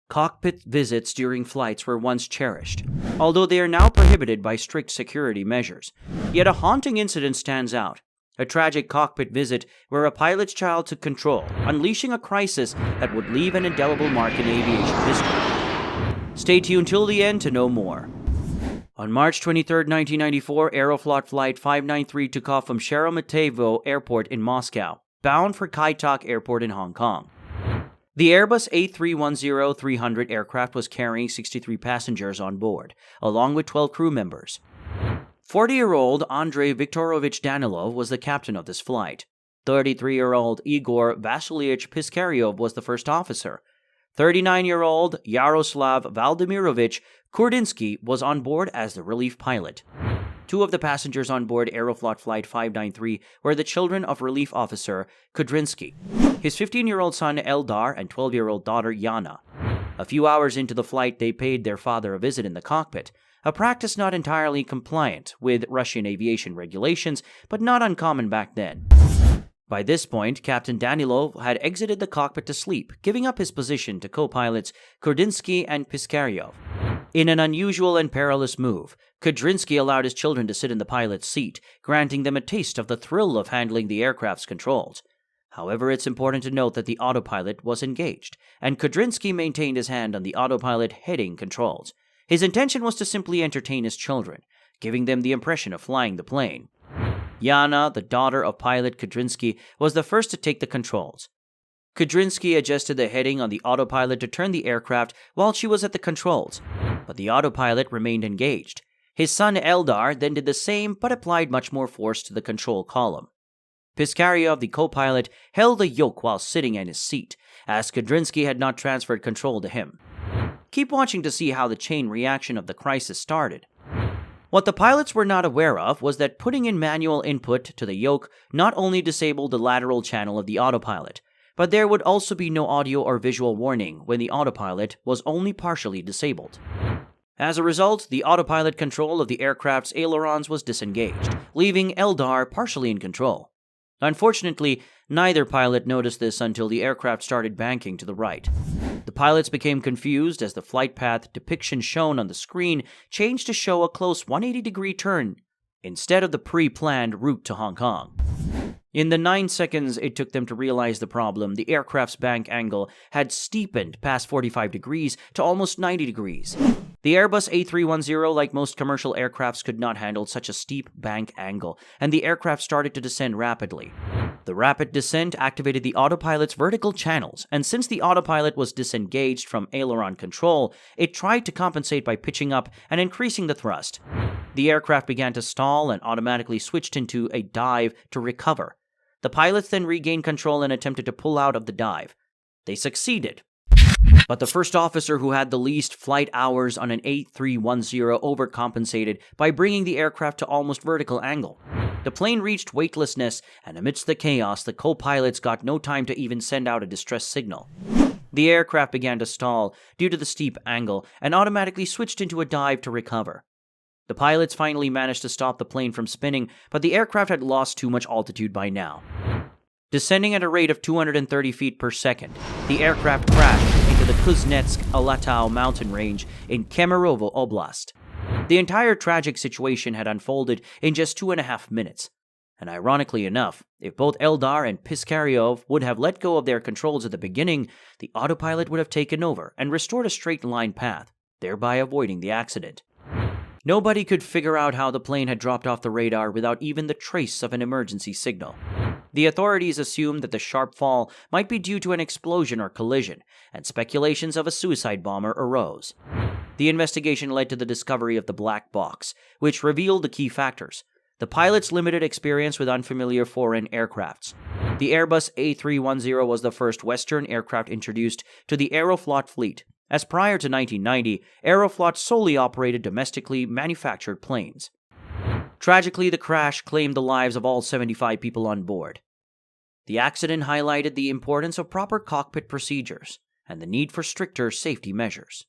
Cockpit visits during flights were once cherished, although they are now prohibited by strict security measures. Yet a haunting incident stands out. A tragic cockpit visit where a pilot's child took control, unleashing a crisis that would leave an indelible mark in aviation history. Stay tuned till the end to know more. On March 23, 1994, Aeroflot Flight 593 took off from Sheremetyevo Airport in Moscow, bound for Kai-Tak Airport in Hong Kong. The Airbus A310-300 aircraft was carrying 63 passengers on board, along with 12 crew members. 40-year-old Andrei Viktorovich Danilov was the captain of this flight. 33-year-old Igor Vasilyevich Piskaryov was the first officer. 39-year-old Yaroslav Valdemirovich Kurdinsky was on board as the relief pilot. Two of the passengers on board Aeroflot Flight 593 were the children of relief officer Kudrinsky, his 15-year-old son Eldar and 12-year-old daughter Yana. A few hours into the flight, they paid their father a visit in the cockpit, a practice not entirely compliant with Russian aviation regulations, but not uncommon back then. By this point, Captain Danilov had exited the cockpit to sleep, giving up his position to co-pilots Kurdinsky and Piskaryov. In an unusual and perilous move, Kudrinsky allowed his children to sit in the pilot's seat, granting them a taste of the thrill of handling the aircraft's controls. However, it's important to note that the autopilot was engaged, and Kudrinsky maintained his hand on the autopilot heading controls. His intention was to simply entertain his children, giving them the impression of flying the plane. Yana, the daughter of pilot Kudrinsky, was the first to take the controls. Kudrinsky adjusted the heading on the autopilot to turn the aircraft while she was at the controls, but the autopilot remained engaged. His son Eldar then did the same but applied much more force to the control column. Piskaryov, the co-pilot, held the yoke while sitting in his seat, as Kudrinsky had not transferred control to him. Keep watching to see how the chain reaction of the crisis started. What the pilots were not aware of was that putting in manual input to the yoke not only disabled the lateral channel of the autopilot, but there would also be no audio or visual warning when the autopilot was only partially disabled. As a result, the autopilot control of the aircraft's ailerons was disengaged, leaving Eldar partially in control. Unfortunately, neither pilot noticed this until the aircraft started banking to the right. The pilots became confused as the flight path depiction shown on the screen changed to show a close 180-degree turn instead of the pre-planned route to Hong Kong. In the 9 seconds it took them to realize the problem, the aircraft's bank angle had steepened past 45 degrees to almost 90 degrees. The Airbus A310, like most commercial aircrafts, could not handle such a steep bank angle, and the aircraft started to descend rapidly. The rapid descent activated the autopilot's vertical channels, and since the autopilot was disengaged from aileron control, it tried to compensate by pitching up and increasing the thrust. The aircraft began to stall and automatically switched into a dive to recover. The pilots then regained control and attempted to pull out of the dive. They succeeded. But the first officer, who had the least flight hours on an A310, overcompensated by bringing the aircraft to almost vertical angle. The plane reached weightlessness, and amidst the chaos, the co-pilots got no time to even send out a distress signal. The aircraft began to stall due to the steep angle and automatically switched into a dive to recover. The pilots finally managed to stop the plane from spinning, but the aircraft had lost too much altitude by now. Descending at a rate of 230 feet per second, the aircraft crashed into the Kuznetsk-Alatau mountain range in Kemerovo Oblast. The entire tragic situation had unfolded in just 2.5 minutes. And ironically enough, if both Eldar and Piskaryov would have let go of their controls at the beginning, the autopilot would have taken over and restored a straight-line path, thereby avoiding the accident. Nobody could figure out how the plane had dropped off the radar without even the trace of an emergency signal. The authorities assumed that the sharp fall might be due to an explosion or collision, and speculations of a suicide bomber arose. The investigation led to the discovery of the black box, which revealed the key factors: the pilot's limited experience with unfamiliar foreign aircrafts. The Airbus A310 was the first Western aircraft introduced to the Aeroflot fleet, as prior to 1990, Aeroflot solely operated domestically manufactured planes. Tragically, the crash claimed the lives of all 75 people on board. The accident highlighted the importance of proper cockpit procedures and the need for stricter safety measures.